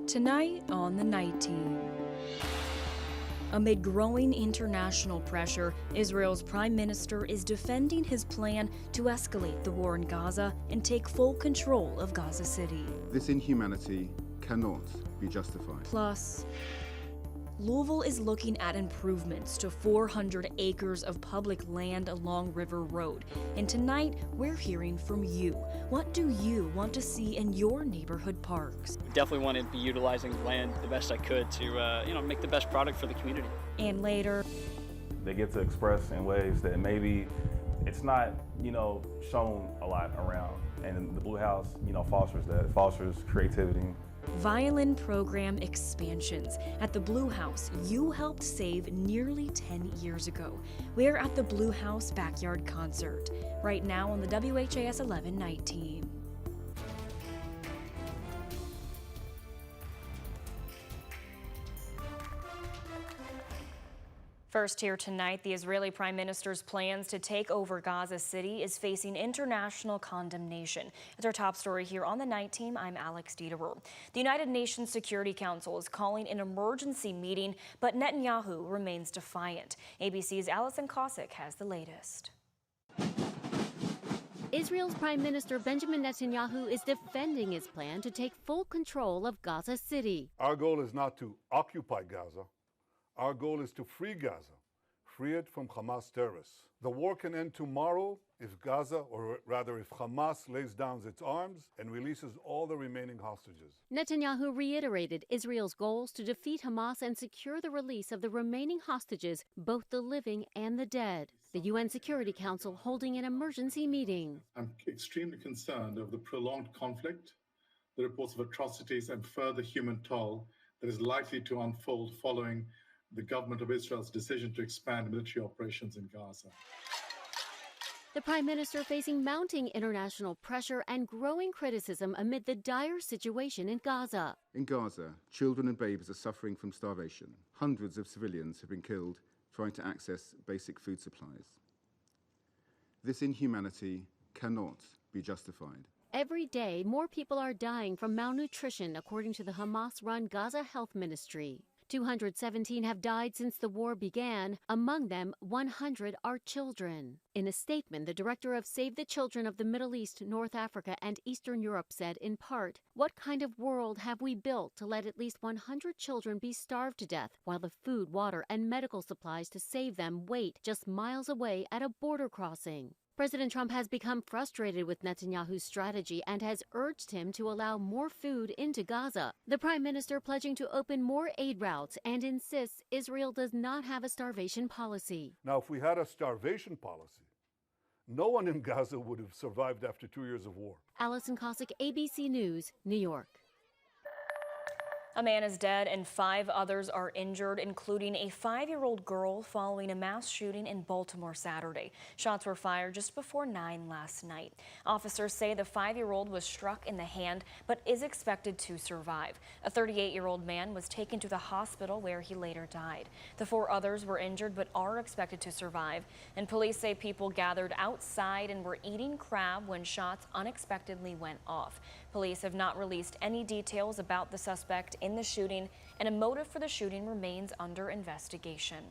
Tonight on the Night Team. Amid growing international pressure, Israel's prime minister is defending his plan to escalate the war in Gaza and take full control of Gaza City. This inhumanity cannot be justified. Plus, Louisville is looking at improvements to 400 acres of public land along River Road. And tonight, we're hearing from you. What do you want to see in your neighborhood parks? Definitely want to be utilizing the land the best I could to, make the best product for the community. And later, they get to express in ways that maybe it's not, shown a lot around. And the Blue House, fosters that. It fosters creativity. violin program expansions. At the Blue House, you helped save nearly 10 years ago. We're at the Blue House Backyard Concert, right now on the WHAS11 Night Team. First here tonight, the Israeli Prime Minister's plans to take over Gaza City is facing international condemnation. It's our top story here on the Night Team. I'm Alex Dieterer. The United Nations Security Council is calling an emergency meeting, but Netanyahu remains defiant. ABC's Allison Cossack has the latest. Israel's Prime Minister Benjamin Netanyahu is defending his plan to take full control of Gaza City. Our goal is not to occupy Gaza. Our goal is to free Gaza, free it from Hamas terrorists. The war can end tomorrow if Gaza, or rather if Hamas lays down its arms and releases all the remaining hostages. Netanyahu reiterated Israel's goals to defeat Hamas and secure the release of the remaining hostages, both the living and the dead. The UN Security Council holding an emergency meeting. I'm extremely concerned of the prolonged conflict, the reports of atrocities and further human toll that is likely to unfold following the government of Israel's decision to expand military operations in Gaza. The Prime Minister facing mounting international pressure and growing criticism amid the dire situation in Gaza. In Gaza, children and babies are suffering from starvation. Hundreds of civilians have been killed trying to access basic food supplies. This inhumanity cannot be justified. Every day, more people are dying from malnutrition, according to the Hamas-run Gaza Health Ministry. 217 have died since the war began. Among them, 100 are children. In a statement, the director of Save the Children of the Middle East, North Africa, and Eastern Europe said, in part, "What kind of world have we built to let at least 100 children be starved to death while the food, water, and medical supplies to save them wait just miles away at a border crossing?" President Trump has become frustrated with Netanyahu's strategy and has urged him to allow more food into Gaza. The prime minister pledging to open more aid routes and insists Israel does not have a starvation policy. Now, if we had a starvation policy, no one in Gaza would have survived after 2 years of war. Allison Cossack, ABC News, New York. A man is dead and 5 others are injured, including a 5-year-old girl following a mass shooting in Baltimore Saturday. Shots were fired just before 9 last night. Officers say the 5-year-old was struck in the hand but is expected to survive. A 38-year-old man was taken to the hospital where he later died. The 4 others were injured but are expected to survive. And police say people gathered outside and were eating crab when shots unexpectedly went off. Police have not released any details about the suspect in the shooting, and a motive for the shooting remains under investigation.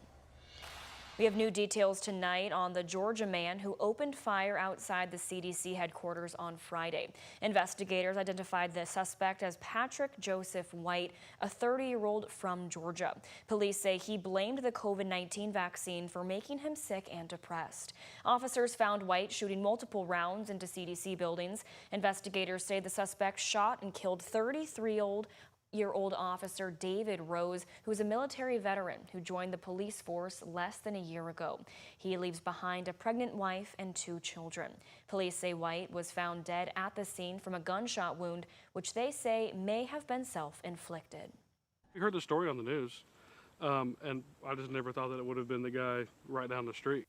We have new details tonight on the Georgia man who opened fire outside the CDC headquarters on Friday. Investigators identified the suspect as Patrick Joseph White, a 30-year-old from Georgia. Police say he blamed the COVID-19 vaccine for making him sick and depressed. Officers found White shooting multiple rounds into CDC buildings. Investigators say the suspect shot and killed 33-year-old officer David Rose, who is a military veteran who joined the police force less than a year ago. He leaves behind a pregnant wife and 2 children. Police say White was found dead at the scene from a gunshot wound, which they say may have been self-inflicted. You heard the story on the news, and I just never thought that it would have been the guy right down the street.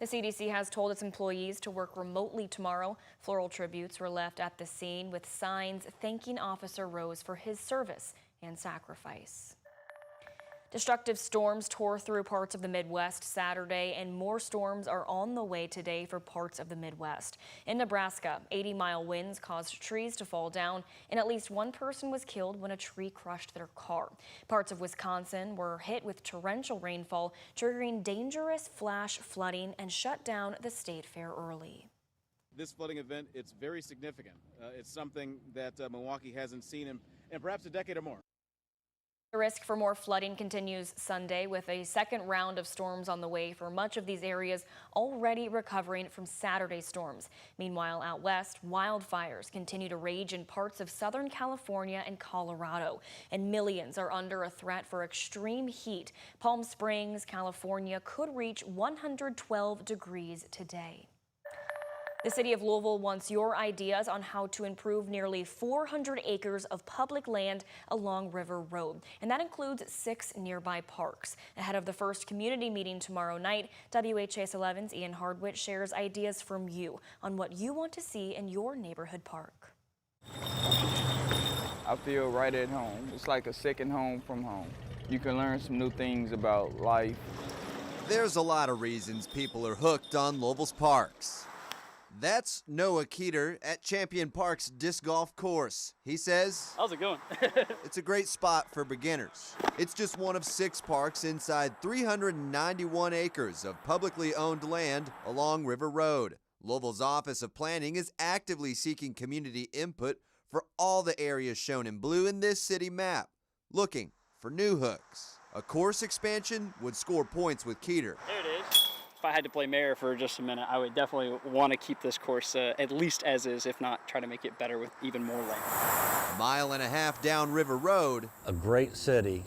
The CDC has told its employees to work remotely tomorrow. Floral tributes were left at the scene with signs thanking Officer Rose for his service and sacrifice. Destructive storms tore through parts of the Midwest Saturday, and more storms are on the way today for parts of the Midwest. In Nebraska, 80-mile winds caused trees to fall down, and at least one person was killed when a tree crushed their car. Parts of Wisconsin were hit with torrential rainfall, triggering dangerous flash flooding and shut down the state fair early. This flooding event, it's very significant. It's something that Milwaukee hasn't seen in perhaps a decade or more. The risk for more flooding continues Sunday, with a second round of storms on the way for much of these areas already recovering from Saturday's storms. Meanwhile, out west, wildfires continue to rage in parts of Southern California and Colorado, and millions are under a threat for extreme heat. Palm Springs, California could reach 112 degrees today. The city of Louisville wants your ideas on how to improve nearly 400 acres of public land along River Road, and that includes 6 nearby parks. Ahead of the first community meeting tomorrow night, WHAS11's Ian Hardwitt shares ideas from you on what you want to see in your neighborhood park. I feel right at home. It's like a second home from home. You can learn some new things about life. There's a lot of reasons people are hooked on Louisville's parks. That's Noah Keeter at Champion Park's disc golf course. He says, How's it going? it's a great spot for beginners. It's just one of 6 parks inside 391 acres of publicly owned land along River Road. Louisville's Office of Planning is actively seeking community input for all the areas shown in blue in this city map, looking for new hooks. A course expansion would score points with Keeter. There it is. If I had to play mayor for just a minute, I would definitely want to keep this course at least as is, if not try to make it better with even more length. A mile and a half down River Road, a great city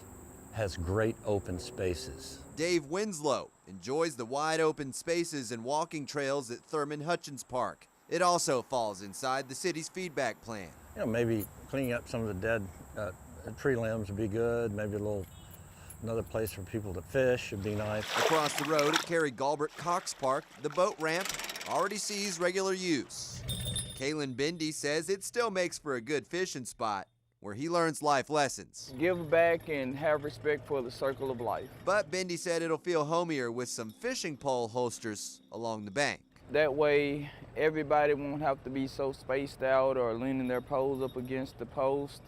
has great open spaces. Dave Winslow enjoys the wide open spaces and walking trails at Thurman Hutchins Park. It also falls inside the city's feedback plan. You know, maybe cleaning up some of the dead tree limbs would be good. Maybe another place for people to fish would be nice. Across the road at Carrie Galbraith Cox Park, the boat ramp already sees regular use. Kalen Bendy says it still makes for a good fishing spot where he learns life lessons. Give back and have respect for the circle of life. But Bendy said it'll feel homier with some fishing pole holsters along the bank. That way, everybody won't have to be so spaced out or leaning their poles up against the post.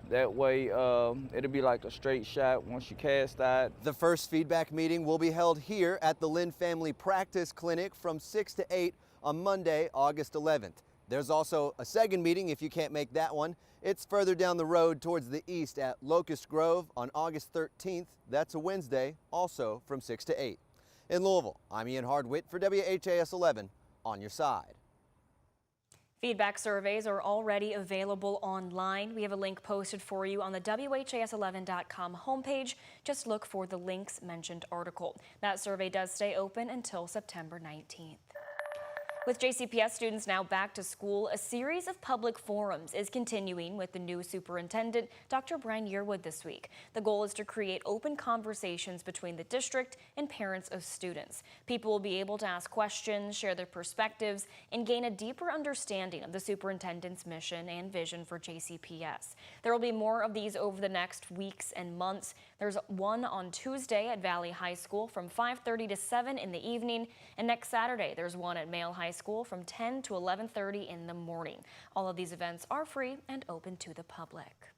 That way, it'll be like a straight shot once you cast that. The first feedback meeting will be held here at the Lynn Family Practice Clinic from 6 to 8 on Monday, August 11th. There's also a second meeting if you can't make that one. It's further down the road towards the east at Locust Grove on August 13th. That's a Wednesday, also from 6 to 8. In Louisville, I'm Ian Hardwitt for WHAS 11 on your side. Feedback surveys are already available online. We have a link posted for you on the WHAS11.com homepage. Just look for the links mentioned article. That survey does stay open until September 19th. With JCPS students now back to school, a series of public forums is continuing with the new superintendent, Dr. Brian Yearwood, this week. The goal is to create open conversations between the district and parents of students. People will be able to ask questions, share their perspectives, and gain a deeper understanding of the superintendent's mission and vision for JCPS. There will be more of these over the next weeks and months. There's one on Tuesday at Valley High School from 5:30 to 7 in the evening, and next Saturday there's one at Male High School from 10 to 11:30 in the morning. All of these events are free and open to the public.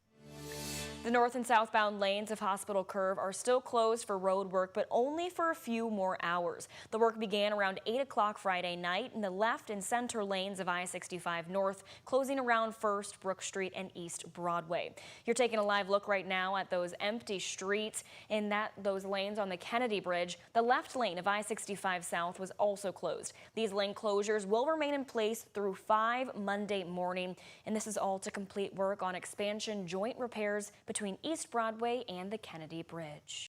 The north and southbound lanes of Hospital Curve are still closed for road work, but only for a few more hours. The work began around 8 o'clock Friday night in the left and center lanes of I-65 North, closing around 1st, Brook Street, and East Broadway. You're taking a live look right now at those empty streets in those lanes on the Kennedy Bridge. The left lane of I-65 South was also closed. These lane closures will remain in place through 5 Monday morning, and this is all to complete work on expansion joint repairs between East Broadway and the Kennedy Bridge.